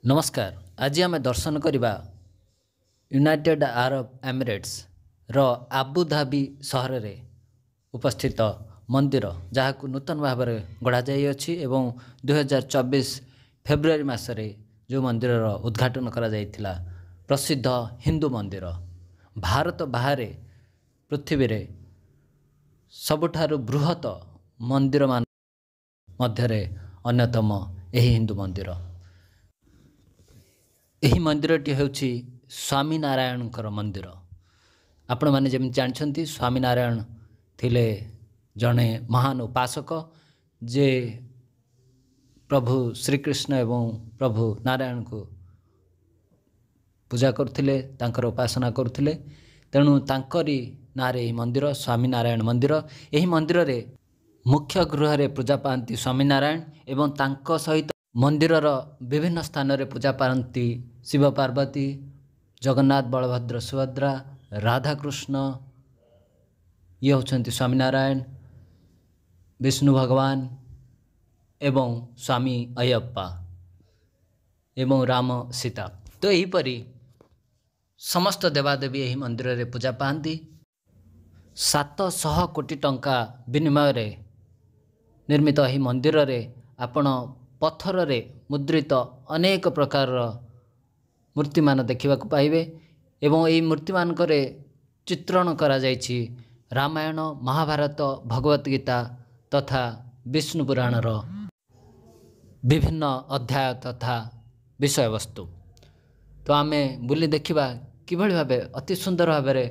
नमस्कार। आज आम दर्शन करवा यूनाइटेड अरब एमिरेट्स रो आबुधाबी सहर रे उपस्थित मंदिर जहाँ नूतन भाव में गढ़ा एवं 2024 फेब्रुआरी मासरे जो मंदिर उद्घाटन करा जायतिला प्रसिद्ध हिंदू मंदिर भारत बाहर पृथ्वी रे सबुठारु बृहत मंदिर मान मध्यरे अन्यतम यही हिंदू मंदिर। यही मंदिरटी होछि स्वामीनारायणकर मंदिर। आपण माने जेमि जानछंती स्वामीनारायण थिले जणे महान उपासक जे प्रभु श्रीकृष्ण एवं प्रभु नारायण को पूजा करथिले, तांकर उपासना करथिले। तेणु तांकरी नारे यही मंदिर स्वामीनारायण मंदिर। यही मंदिर रे मुख्य गृह रे पूजा पाती स्वामीनारायण एवं तांको सहित मंदिरर विभिन्न स्थान रे पूजा पाती शिव पार्वती, जगन्नाथ बलभद्र सुभद्रा, राधाकृष्ण, ये होचंती स्वामीनारायण, विष्णु भगवान एवं स्वामी अयप्पा एवं राम सीता। तो यहीपरि समस्त देवादेवी यही मंदिर रे पूजा पाती। 700 कोटी टंका विनिमय रे निर्मित यही मंदिर रे आपण पत्थर रे मुद्रित अनेक प्रकार मूर्ति मान देखा पाइबे एवं यही मूर्ति मानकरे चित्रण करा जायछि रामायण, महाभारत, भगवत गीता तथा विष्णु पुराणर विभिन्न अध्याय तथा विषय वस्तु। तो आमे बुली देखिबा किभଳି भाबे अति सुंदर भाबे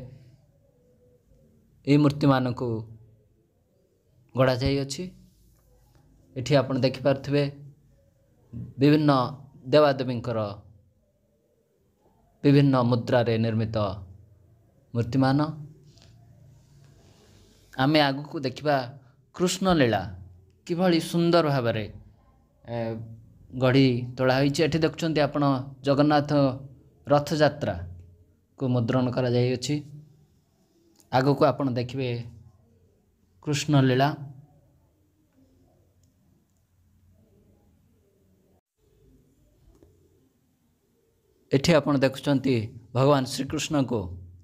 यही मूर्ति मानकु गढ़ा जाई अछि। एठी आपण देखि पारथिबे विभिन्न देवादेवींकर विभिन्न मुद्रा रे निर्मित मूर्तिमान। आमे आगु को देखिबा कृष्ण लीला किभଳି सुंदर भाव में गढ़ी तोड़ा होइछि। एठी देखुछन्ती आपण जगन्नाथ रथ यात्रा को मुद्रण करा जाई अछि। आगु को आपण देखिबे कृष्ण लीला। एठी आपण देखुछन्ती भगवान श्रीकृष्ण को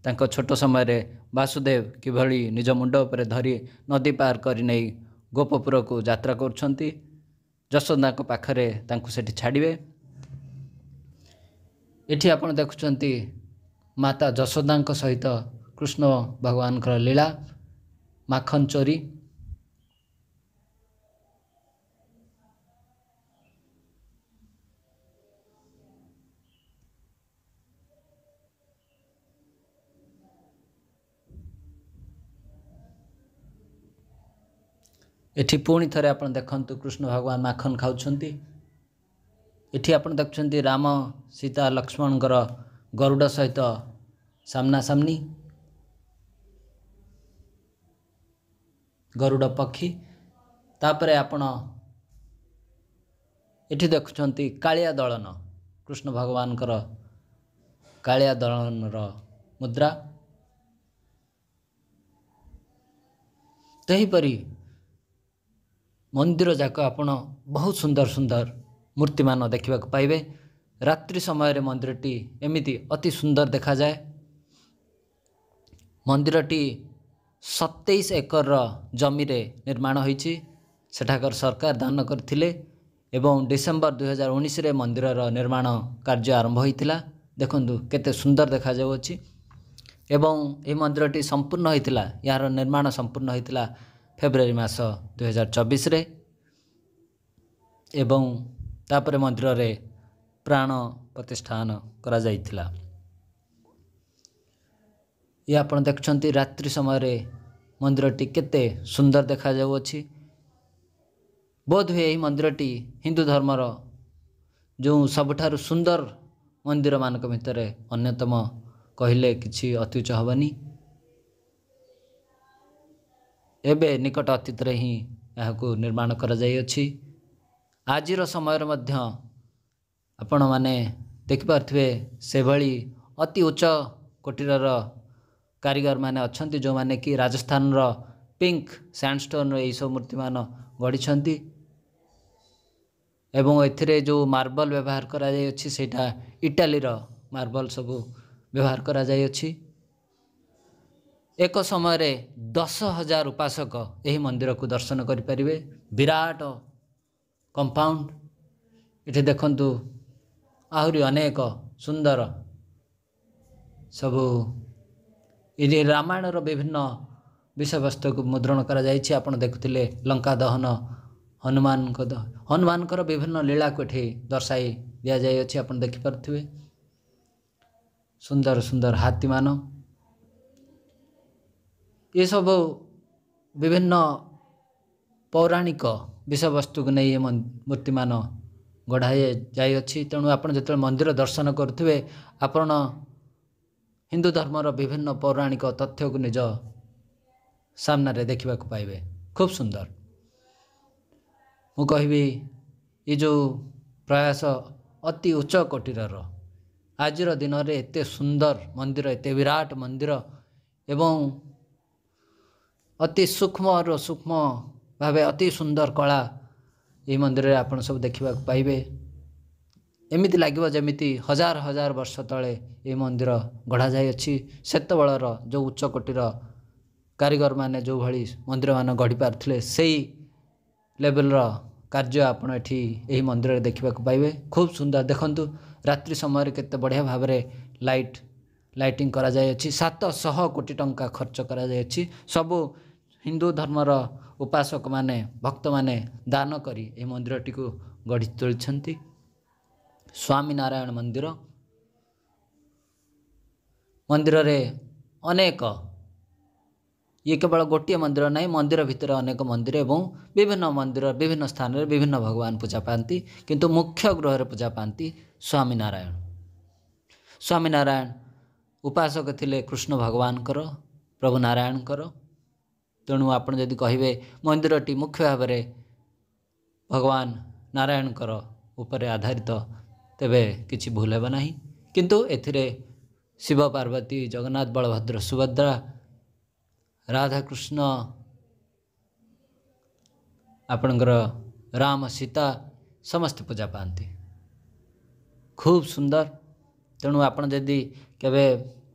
तांको छोट समय रे वासुदेव किभଳି निज मुंड पर धरी नदी पार करि नै गोपपुर को यात्रा करछन्ती। जशोदा को पाखरे तांको सेठी छाड़िबे। एठी आपण देखुछन्ती माता जशोदा को सहित कृष्ण भगवान कर लीला माखन चोरी। एठी पुणी थरे आपण देखंतु कृष्ण भगवान माखन खाउछन्ती। एठी आपण देखुछन्ती राम सीता लक्ष्मण गर गरुड़ सहित सामना सामनी गरुड़ पक्षी। तापरे आपण एठी देखुछन्ती कालिया दलन कृष्ण भगवान कर कालिया दलन र मुद्रा। तहीपरि मंदिर जाक आपण बहुत सुंदर सुंदर मूर्ति मान देखा पाइबे। रात्रि समय रे मंदिरटी एमिति अति सुंदर देखा जाए। मंदिरटी 27 एकर जमी रे निर्माण होइछि। सेठाकर सरकार दान करथिले एवं डिसेम्बर 2019 रे मंदिर रो निर्माण कार्य आरंभ होइतिला। देखंतु केते सुंदर देखा जाउछि एवं ए मंदिरटी संपूर्ण होइतिला, यार निर्माण संपूर्ण होइतिला फेब्रुआरी मास 2024 रे एवं तापरे मंदिर रे प्राण प्रतिष्ठान करा जाइतिला। ये आपण देखछन्ती रात्रि समय रे मंदिरटी केते सुंदर देखा जाउछि। बोध हुए यही मंदिरटी हिंदू धर्मर जो सबुठारु सुंदर मंदिर मानक भितरे अन्यतम कहिले किछि अत्युच्च हबनी। एबे निकट अतीत रे ही याको निर्माण करा जाई अछि। आजिर समय रे मध्य आपण माने देखि पारथिबे से भली अति उच्च कोटिरर कारीगर माने अछंती जो माने कि राजस्थान रो पिंक सैंडस्टोन रे एसो मूर्ति मान गढ़ी छंती। एवं एथिरे जो मार्बल व्यवहार करा जाय अछि सेटा इटालीर मार्बल सबू व्यवहार करा जाय अछि। एक समय रे 10,000 उपासक यही मंदिर को दर्शन करें। विराट कंपाउंड इथे देखंतु आहरी अनेक सुंदर सबू ये रामायण विभिन्न विषय वस्तु को मुद्रण करा जायछि। आपण देखुथिले लंका दहन हनुमान विभिन्न लीला को एठी दर्शाई दिया जाय अछि। आपण देखि परथिबे सुंदर सुंदर हाथी मान ये सब विभिन्न पौराणिक विषय वस्तु को नहीं मूर्ति मान गढ़ाई जाय अछि। तेणु आपण जते मंदिर दर्शन करुथिबे आपण हिंदू धर्मर विभिन्न पौराणिक तथ्य को निज सामने रे देखा पाइबे। खूब सुंदर मु कहबी ये जो प्रयास अति उच्च कोटिर आज दिन में एत सुंदर मंदिर एत विराट मंदिर एवं अति सूक्ष्म सूक्ष्म भाव अति सुंदर कला ये मंदिर रे आपण सब देखा पाइबे। एमिति लागिबो जेमिति हजार हजार वर्ष तले ये मंदिर गढ़ा जाय अछि। सेत बळर जो उच्च कोटिर कारीगर माने जो भली मंदिर मान गढ़ी पारथिले सेही लेवल रो कार्य आपण एठी एही मंदिर रे देखा पाइबे। खूब सुंदर देखंतु रात्रि समय रे केते बढ़िया भाव रे लाइटिंग करा जाय अछि। 700 कोटी टंका खर्च करा जाय अछि। सबु हिंदू धर्मर उपासक माने भक्त माने दान करी ए मंदिर टी को गढ़ी तोलिछंती। स्वामीनारायण मंदिर मंदिर रे अनेक ये केवल गोटे मंदिर नहीं मंदिर भितर अनेक मंदिर एवं विभिन्न मंदिर विभिन्न स्थान रे विभिन्न भगवान पूजा पाती किंतु मुख्य गृह रे पूजा पाती स्वामीनारायण। स्वामीनारायण उपासक थिले कृष्ण भगवान कर प्रभु नारायण कर। तेणु आपण जदि कहिबे मंदिर टी मुख्य भाव रे भगवान नारायण कर ऊपर आधारित तेबे किछि भूल हेबा नाही। किंतु एथिरे शिव पार्वती जगन्नाथ बलभद्र सुभद्रा राधा कृष्ण आपणकर राम सीता समस्त पूजा पाती। खूब सुंदर तेणु आपण जदि केबे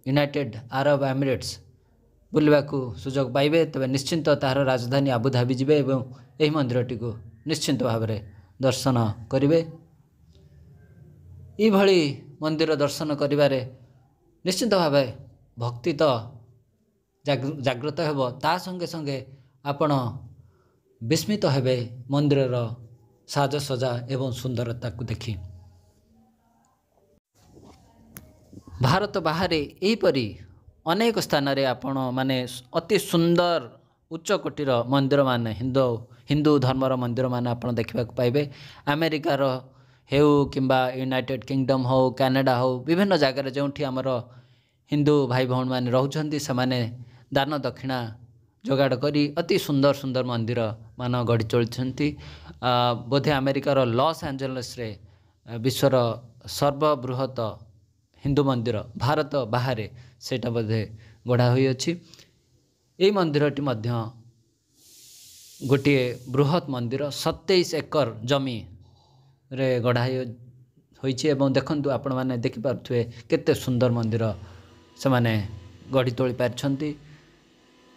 यूनाइटेड अरब एमिरेट्स बुलवा को सुजोग पाइबे तबे निश्चिंत तार राजधानी आबुधाबी जिबे एवं एही मंदिर टी को निश्चिंत भाव रे दर्शन करिवे। ई भली मंदिर दर्शन करिबारे निश्चिंत भाव भक्ति तो जागृत हेबो ता संगे संगे आपण विस्मित हेबे मंदिर रो साज सजा एवं सुंदरता को देखि। भारत बाहर एहीपरि अनेक स्थान रे आपण माने अति सुंदर उच्च कोटिर मंदिर मान हिंदू धर्मर मंदिर मान आपण देखा पाइबे। अमेरिकार हेउ किंबा यूनाइटेड किंगडम हो कनाडा हो विभिन्न जगार जो आमर हिंदू भाई भौण मैंने रोचंती से माने दान दक्षिणा जोगाड़ करी अति सुंदर सुंदर मंदिर मान गढ़ी चलती। बोधे अमेरिकार लॉस एंजल्स रे विश्वर सर्वबृहत हिंदू मंदिर भारत बाहर सेटा बोधे गढ़ा हुई अछि। यही मंदिरटी मध्य गोटे बृहत मंदिर 27 एकर जमी रे गढ़ाई होइछि एवं देखंतु आपण माने देखि पारथुए केते सुंदर मंदिर से माने गढ़ी तोली पारछंती।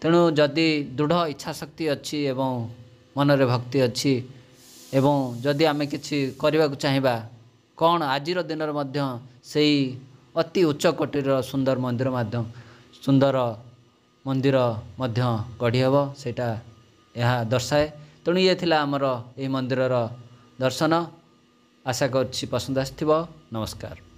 तेणु जदि दृढ़ इच्छा शक्ति अच्छी एवं मनरे भक्ति अच्छी एवं जदि आमे किछि करबा को चाहिबा कौन आजिर दिन मध्य सेही अति उच्च कोटिर सुंदर मंदिर मध्य सुंदर मंदिर मध्य गढ़ी हेबो सेटा यह दर्शाए। तेणु ये थिला हमर ए मंदिरर दर्शन। आशा करछि पसंद आस्थिबो। नमस्कार।